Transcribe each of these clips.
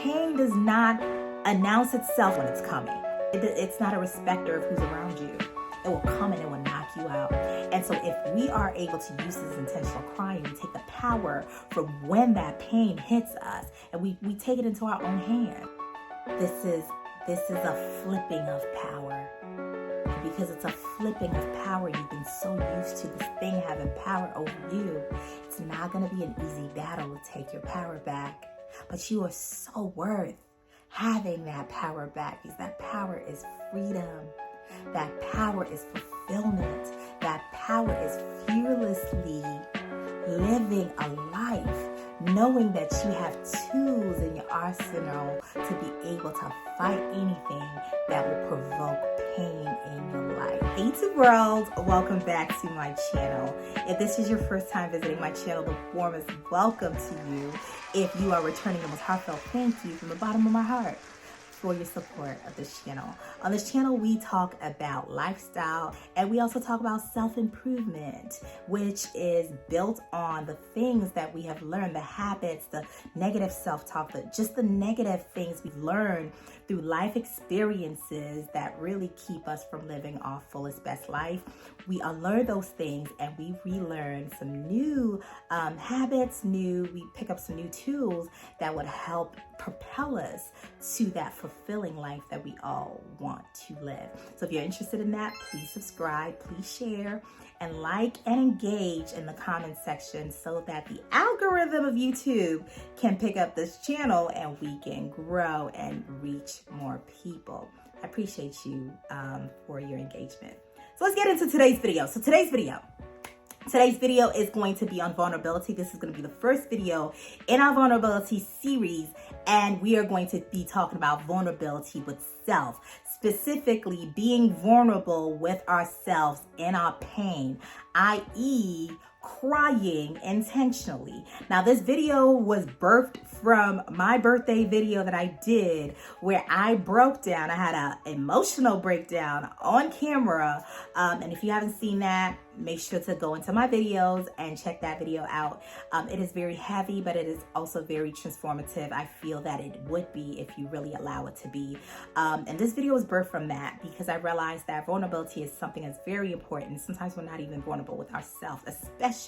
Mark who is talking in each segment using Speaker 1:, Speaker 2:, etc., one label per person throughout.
Speaker 1: pain does not announce itself when it's coming. It's not a respecter of who's around you. It will come and it will knock you out. And so if we are able to use this intentional crying, we take the power from when that pain hits us and we take it into our own hand. This is a flipping of power. Because it's a flipping of power, you've been so used to this thing having power over you. It's not going to be an easy battle to take your power back. But you are so worth having that power back, because that power is freedom. That power is fulfillment. That power is fearlessly living a life, knowing that you have tools in your arsenal to be able to fight anything that will provoke pain in your life. Hey to world, welcome back to my channel. If this is your first time visiting my channel, the warmest welcome to you. If you are returning, the most heartfelt thank you from the bottom of my heart for your support of this channel. On this channel, we talk about lifestyle and we also talk about self-improvement, which is built on the things that we have learned, the habits, the negative self-talk, just the negative things we've learned through life experiences that really keep us from living our fullest best life. We unlearn those things and we relearn some new habits, we pick up some new tools that would help propel us to that fulfilling life that we all want to live. So if you're interested in that, please subscribe, please share, and like and engage in the comment section so that the algorithm of YouTube can pick up this channel and we can grow and reach more people. I appreciate you for your engagement. So let's get into today's video. Today's video is going to be on vulnerability. This is going to be the first video in our vulnerability series, and we are going to be talking about vulnerability with self, specifically being vulnerable with ourselves in our pain, i.e., crying intentionally. Now, this video was birthed from my birthday video that I did where I broke down. I had an emotional breakdown on camera. And if you haven't seen that, make sure to go into my videos and check that video out. It is very heavy, but it is also very transformative. I feel that it would be if you really allow it to be. And this video was birthed from that because I realized that vulnerability is something that's very important. Sometimes we're not even vulnerable with ourselves, especially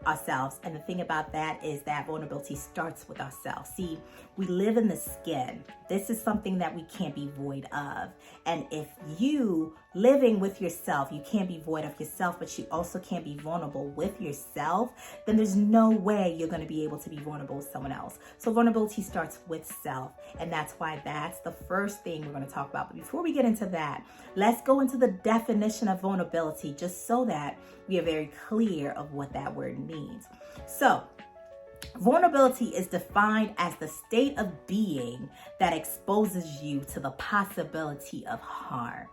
Speaker 1: ourselves. And the thing about that is that vulnerability starts with ourselves. See, we live in the skin. This is something that we can't be void of. And if you living with yourself, you can't be void of yourself, but you also can't be vulnerable with yourself, then there's no way you're going to be able to be vulnerable with someone else. So vulnerability starts with self. And that's why that's the first thing we're going to talk about. But before we get into that, let's go into the definition of vulnerability, just so that we are very clear of what that word means. So vulnerability is defined as the state of being that exposes you to the possibility of harm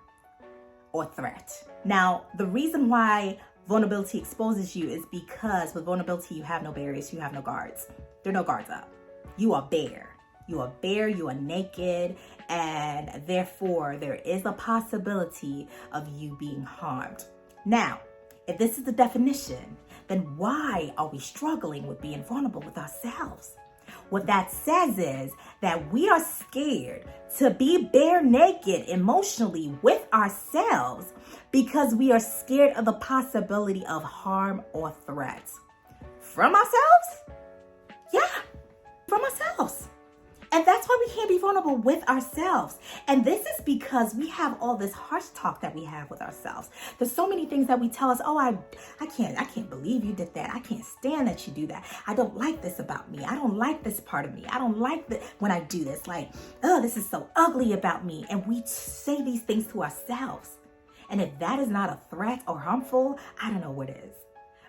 Speaker 1: or threat. Now, the reason why vulnerability exposes you is because with vulnerability, you have no barriers, you have no guards. There are no guards up. You are bare. You are bare, you are naked, and therefore there is a possibility of you being harmed. Now, if this is the definition, then why are we struggling with being vulnerable with ourselves? What that says is that we are scared to be bare naked emotionally with ourselves because we are scared of the possibility of harm or threats. From ourselves? Yeah, from ourselves. And that's why we can't be vulnerable with ourselves. And this is because we have all this harsh talk that we have with ourselves. There's so many things that we tell us, oh, I can't believe you did that. I can't stand that you do that. I don't like this about me. I don't like this part of me. I don't like when I do this. Like, oh, this is so ugly about me. And we say these things to ourselves. And if that is not a threat or harmful, I don't know what is,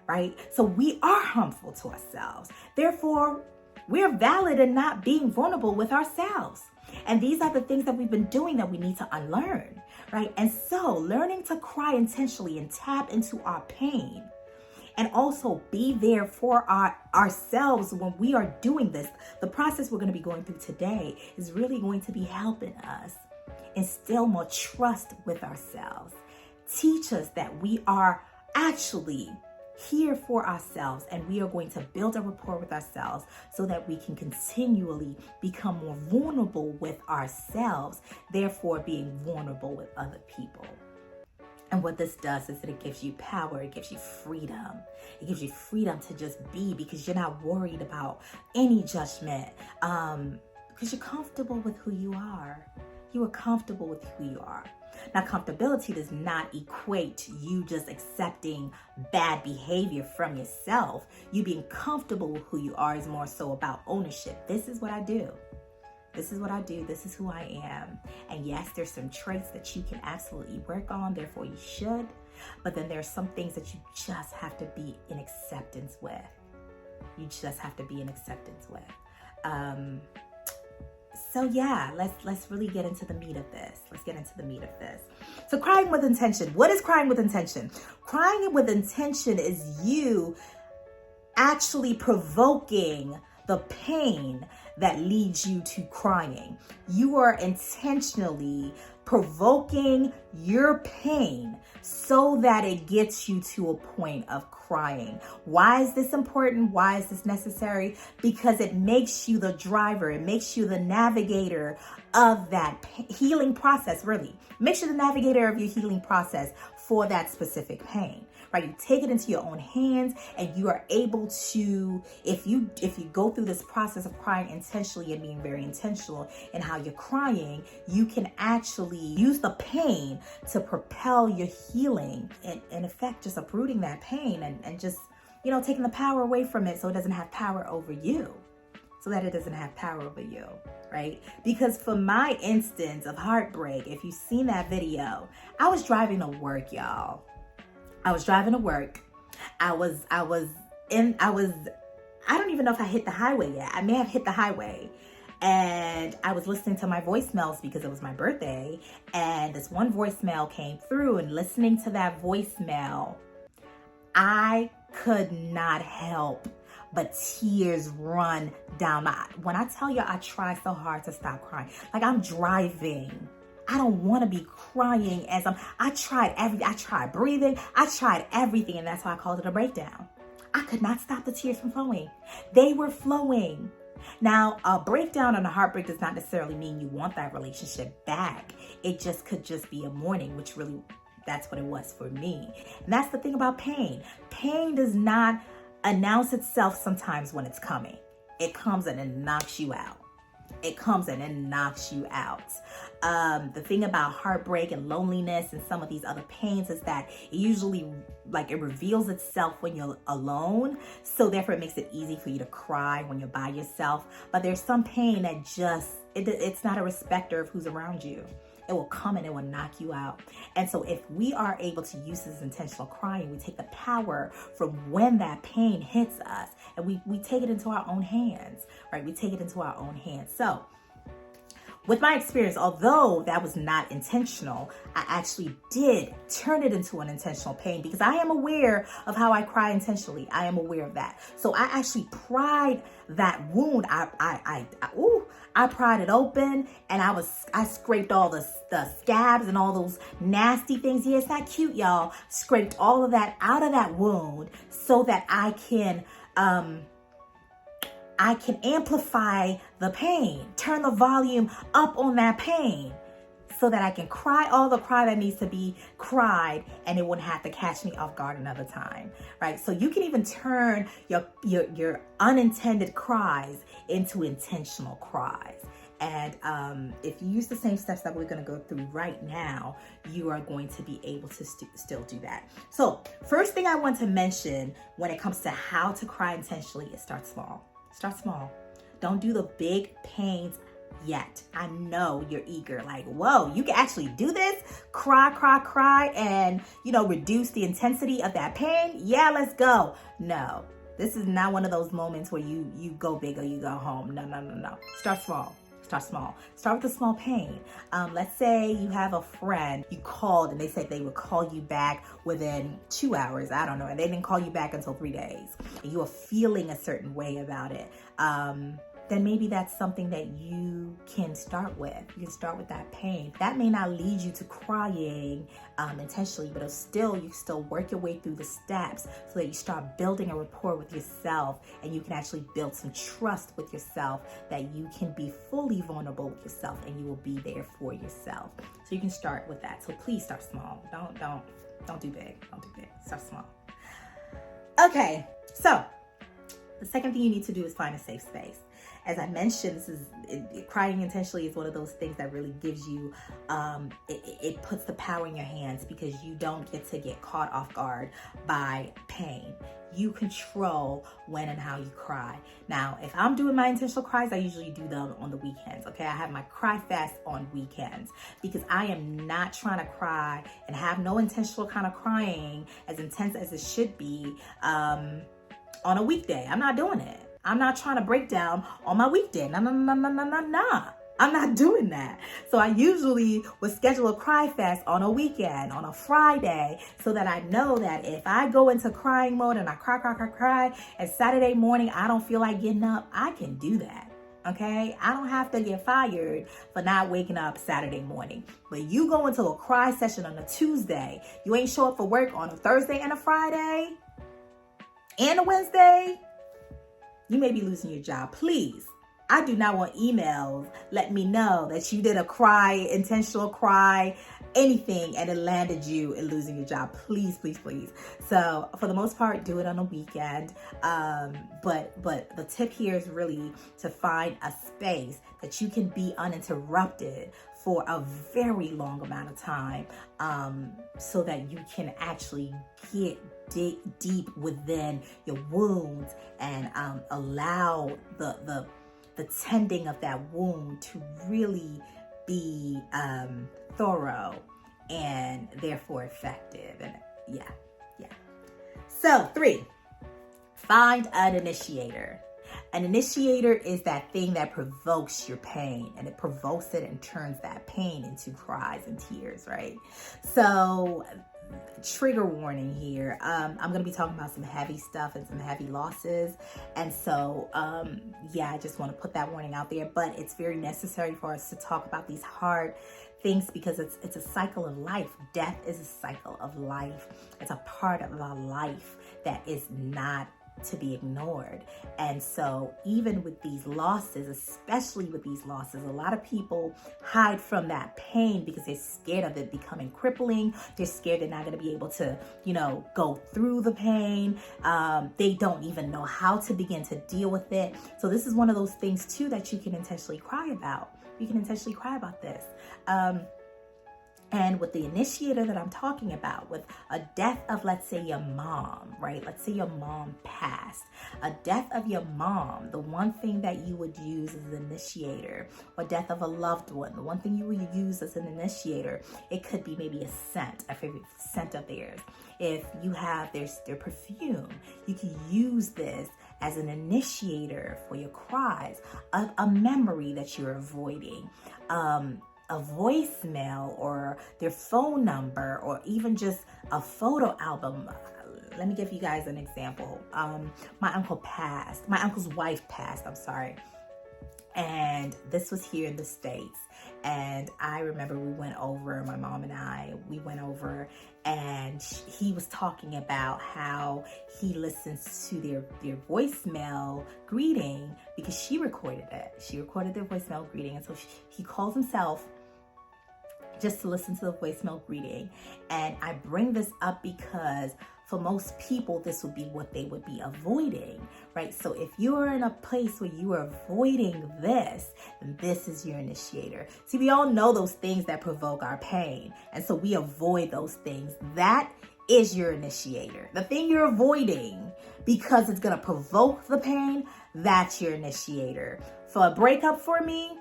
Speaker 1: right? So we are harmful to ourselves. Therefore, we're valid in not being vulnerable with ourselves. And these are the things that we've been doing that we need to unlearn, right? And so learning to cry intentionally and tap into our pain and also be there for ourselves when we are doing this. The process we're going to be going through today is really going to be helping us instill more trust with ourselves. Teach us that we are actually here for ourselves, and we are going to build a rapport with ourselves so that we can continually become more vulnerable with ourselves, therefore being vulnerable with other people. And what this does is that it gives you power, it gives you freedom. It gives you freedom to just be, because you're not worried about any judgment, because you're comfortable with who you are. You are comfortable with who you are. Now, comfortability does not equate to you just accepting bad behavior from yourself. You being comfortable with who you are is more so about ownership. This is what I do. This is what I do. This is who I am. And yes, there's some traits that you can absolutely work on. Therefore, you should. But then there's some things that you just have to be in acceptance with. You just have to be in acceptance with. So yeah, let's really get into the meat of this. Let's get into the meat of this. So crying with intention. What is crying with intention? Crying with intention is you actually provoking the pain that leads you to crying. You are intentionally provoking your pain so that it gets you to a point of crying. Why is this important? Why is this necessary? Because it makes you the driver. It makes you the navigator of that healing process, really. It makes you the navigator of your healing process for that specific pain. Right? You take it into your own hands, and you are able to, if you go through this process of crying intentionally and being very intentional in how you're crying, you can actually use the pain to propel your healing, and in effect, just uprooting that pain and just, taking the power away from it so it doesn't have power over you. So that it doesn't have power over you, right? Because for my instance of heartbreak, if you've seen that video, I was driving to work, y'all. I was driving to work. I don't even know if I hit the highway yet. I may have hit the highway. And I was listening to my voicemails because it was my birthday. And this one voicemail came through, and listening to that voicemail, I could not help but tears run down my, when I tell you I try so hard to stop crying, like I'm driving. I don't want to be crying I tried breathing, I tried everything, and that's why I called it a breakdown. I could not stop the tears from flowing. They were flowing. Now, a breakdown and a heartbreak does not necessarily mean you want that relationship back. It just could just be a mourning, which really, that's what it was for me. And that's the thing about pain. Pain does not announce itself sometimes when it's coming. It comes and it knocks you out. It comes and it knocks you out. The thing about heartbreak and loneliness and some of these other pains is that it usually, it reveals itself when you're alone. So therefore it makes it easy for you to cry when you're by yourself. But there's some pain that just, it's not a respecter of who's around you. It will come and it will knock you out. And so if we are able to use this intentional crying, we take the power from when that pain hits us, and we take it into our own hands, right? We take it into our own hands. So with my experience, although that was not intentional, I actually did turn it into an intentional pain, because I am aware of how I cry intentionally. I am aware of that. So I actually pried that wound. I pried it open, and I scraped all the scabs and all those nasty things. Yeah, it's not cute, y'all. Scraped all of that out of that wound so that I can amplify the pain, turn the volume up on that pain so that I can cry all the cry that needs to be cried, and it wouldn't have to catch me off guard another time, right? So you can even turn your unintended cries into intentional cries. And if you use the same steps that we're going to go through right now, you are going to be able to still do that. So first thing I want to mention when it comes to how to cry intentionally is start small. Start small. Don't do the big pains yet. I know you're eager, like, whoa, you can actually do this? Cry, and, reduce the intensity of that pain? Yeah, let's go. No, this is not one of those moments where you go big or you go home. No. Start small. Start small. Start with a small pain. Let's say you have a friend you called and they said they would call you back within 2 hours. I don't know. And they didn't call you back until 3 days. And you are feeling a certain way about it. then maybe that's something that you can start with. You can start with that pain. That may not lead you to crying intentionally, but you still work your way through the steps so that you start building a rapport with yourself, and you can actually build some trust with yourself, that you can be fully vulnerable with yourself and you will be there for yourself. So you can start with that. So please start small. Don't do big. Don't do big. Start small. Okay, so the second thing you need to do is find a safe space. As I mentioned, crying intentionally is one of those things that really gives you, it puts the power in your hands, because you don't get to get caught off guard by pain. You control when and how you cry. Now, if I'm doing my intentional cries, I usually do them on the weekends, okay? I have my cry fast on weekends, because I am not trying to cry and have no intentional kind of crying as intense as it should be on a weekday. I'm not doing it. I'm not trying to break down on my weekday. No. I'm not doing that. So I usually would schedule a cry fast on a weekend, on a Friday, so that I know that if I go into crying mode and I cry, and Saturday morning I don't feel like getting up, I can do that. Okay? I don't have to get fired for not waking up Saturday morning. But you go into a cry session on a Tuesday, you ain't show up for work on a Thursday and a Friday and a Wednesday, you may be losing your job. Please, I do not want emails let me know that you did a cry, intentional cry, anything, and it landed you in losing your job. Please, please, please. So for the most part, do it on a weekend. But the tip here is really to find a space that you can be uninterrupted for a very long amount of time, so that you can actually get deep within your wounds and allow the tending of that wound to really be thorough and therefore effective. And yeah. So 3, find an initiator. An initiator is that thing that provokes your pain, and it provokes it and turns that pain into cries and tears, right? So trigger warning here. I'm going to be talking about some heavy stuff and some heavy losses. And so, I just want to put that warning out there, but it's very necessary for us to talk about these hard things, because it's a cycle of life. Death is a cycle of life. It's a part of our life that is not to be ignored. And so even with these losses, especially with these losses, a lot of people hide from that pain because they're scared of it becoming crippling. They're scared they're not going to be able to, go through the pain. They don't even know how to begin to deal with it. So this is one of those things too that you can intentionally cry about. You can intentionally cry about this. And with the initiator that I'm talking about, with a death of, let's say, your mom, right? Let's say your mom passed. A death of your mom, the one thing that you would use as an initiator, or death of a loved one, the one thing you would use as an initiator, it could be maybe a scent, a favorite scent of theirs. If you have their perfume, you can use this as an initiator for your cries, a memory that you're avoiding, a voicemail or their phone number, or even just a photo album. Let me give you guys an example. My uncle's wife passed, and this was here in the States. And I remember my mom and I went over, and he was talking about how he listens to their voicemail greeting, because she recorded it. She recorded their voicemail greeting. And so he calls himself just to listen to the voicemail greeting. And I bring this up because for most people, this would be what they would be avoiding, right? So if you're in a place where you are avoiding this, then this is your initiator. See, we all know those things that provoke our pain. And so we avoid those things. That is your initiator. The thing you're avoiding because it's going to provoke the pain, that's your initiator. For a breakup for me,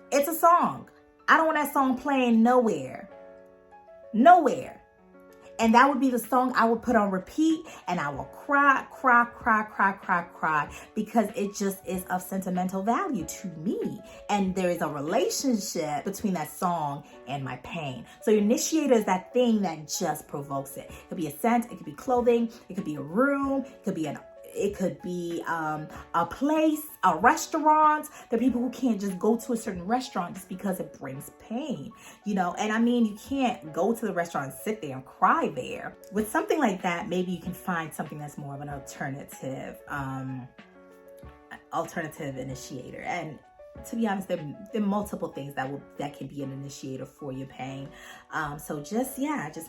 Speaker 1: it's a song. I don't want that song playing nowhere. And that would be the song I would put on repeat, and I will cry, because it just is of sentimental value to me. And there is a relationship between that song and my pain. So your initiator is that thing that just provokes it. It could be a scent, it could be clothing, it could be a room, it could be It could be a place, a restaurant. There are people who can't just go to a certain restaurant just because it brings pain, you know. And I mean, you can't go to the restaurant and sit there and cry there. With something like that, maybe you can find something that's more of an alternative initiator. And to be honest, there are multiple things that can be an initiator for your pain. So just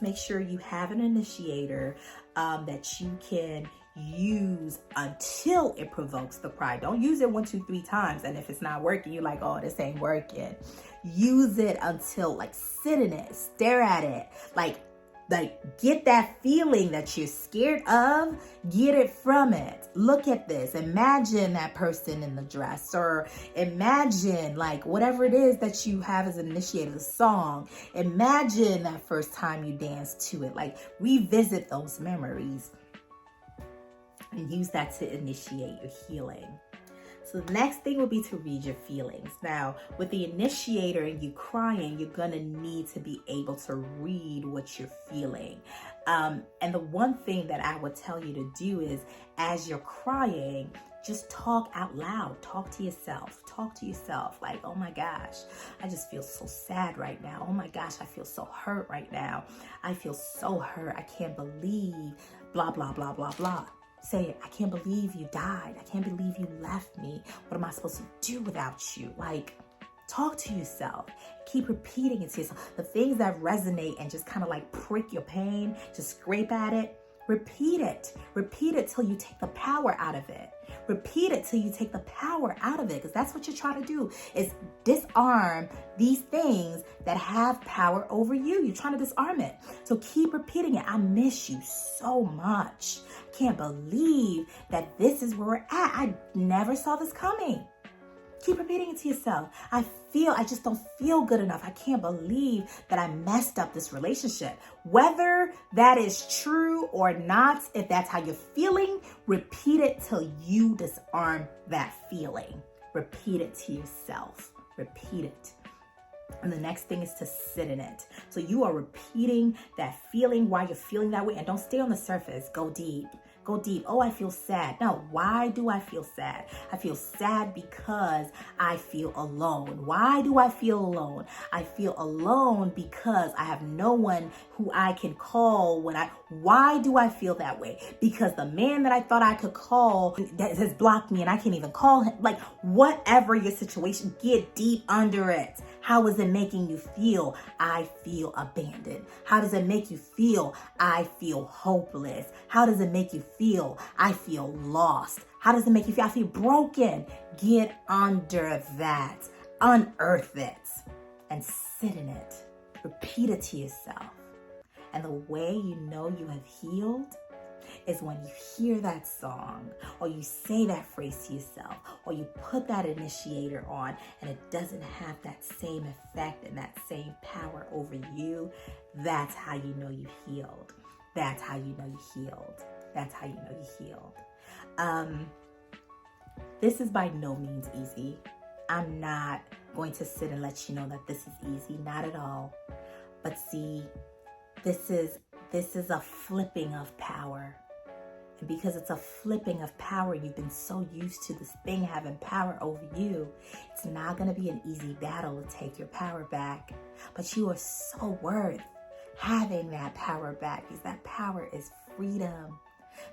Speaker 1: make sure you have an initiator that you can use until it provokes the cry. Don't use it 1, 2, 3 times, and if it's not working, you're like, oh, this ain't working. Use it until, like, sit in it, stare at it, like get that feeling that you're scared of, get it from it. Look at this. Imagine that person in the dress, or imagine, like, whatever it is that you have as an initiator, the song. Imagine that first time you danced to it. Like, revisit those memories and use that to initiate your healing. So the next thing would be to read your feelings. Now, with the initiator and you crying, you're going to need to be able to read what you're feeling. And the one thing that I would tell you to do is, as you're crying, just talk out loud. Talk to yourself. Talk to yourself like, oh my gosh, I just feel so sad right now. Oh my gosh, I feel so hurt right now. I feel so hurt. I can't believe blah, blah, blah, blah, blah. Say it. I can't believe you died. I can't believe you left me. What am I supposed to do without you? Like, talk to yourself. Keep repeating it to yourself. The things that resonate and just kind of like prick your pain, just scrape at it. Repeat it. Repeat it till you take the power out of it. Repeat it till you take the power out of it, because that's what you're trying to do, is disarm these things that have power over you. You're trying to disarm it. So keep repeating it. I miss you so much. Can't believe that this is where we're at. I never saw this coming. Keep repeating it to yourself. I just don't feel good enough. I can't believe that I messed up this relationship. Whether that is true or not, if that's how you're feeling, repeat it till you disarm that feeling. Repeat it to yourself. Repeat it. And the next thing is to sit in it. So you are repeating that feeling while you're feeling that way, and don't stay on the surface. Go deep. Go deep. Oh, I feel sad. No, why do I feel sad? I feel sad because I feel alone. Why do I feel alone? I feel alone because I have no one who I can call why do I feel that way? Because the man that I thought I could call that has blocked me and I can't even call him. Like, whatever your situation, get deep under it. How is it making you feel? I feel abandoned. How does it make you feel? I feel hopeless. How does it make you feel? I feel lost. How does it make you feel? I feel broken. Get under that. Unearth it and sit in it. Repeat it to yourself. And the way you know you have healed is when you hear that song, or you say that phrase to yourself, or you put that initiator on and it doesn't have that same effect and that same power over you. That's how you know you've healed. That's how you know you healed. That's how you know you healed. This is by no means easy. I'm not going to sit and let you know that this is easy. Not at all. But see, this is a flipping of power. And because it's a flipping of power, you've been so used to this thing having power over you, it's not going to be an easy battle to take your power back. But you are so worth having that power back, because that power is freedom.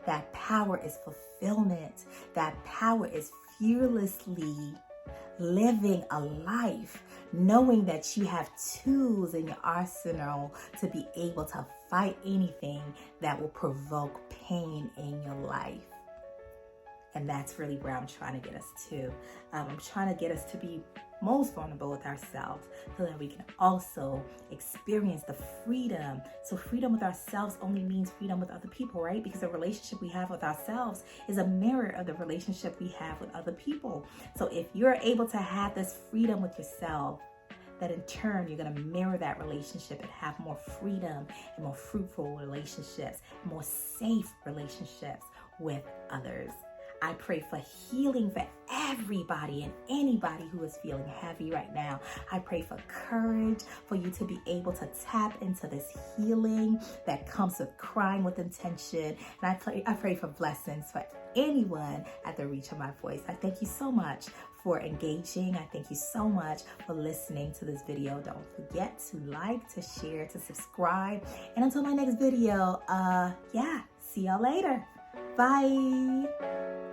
Speaker 1: That power is fulfillment. That power is fearlessly living a life, knowing that you have tools in your arsenal to be able to fight anything that will provoke pain in your life. And that's really where I'm trying to get us to. I'm trying to get us to be most vulnerable with ourselves, so that we can also experience the freedom. So freedom with ourselves only means freedom with other people, right? Because the relationship we have with ourselves is a mirror of the relationship we have with other people. So if you're able to have this freedom with yourself, that in turn you're going to mirror that relationship and have more freedom and more fruitful relationships, more safe relationships with others. I pray for healing for everybody and anybody who is feeling heavy right now. I pray for courage for you to be able to tap into this healing that comes with crying with intention. And I pray for blessings for anyone at the reach of my voice. I thank you so much for engaging. I thank you so much for listening to this video. Don't forget to like, to share, to subscribe. And until my next video, see y'all later. Bye.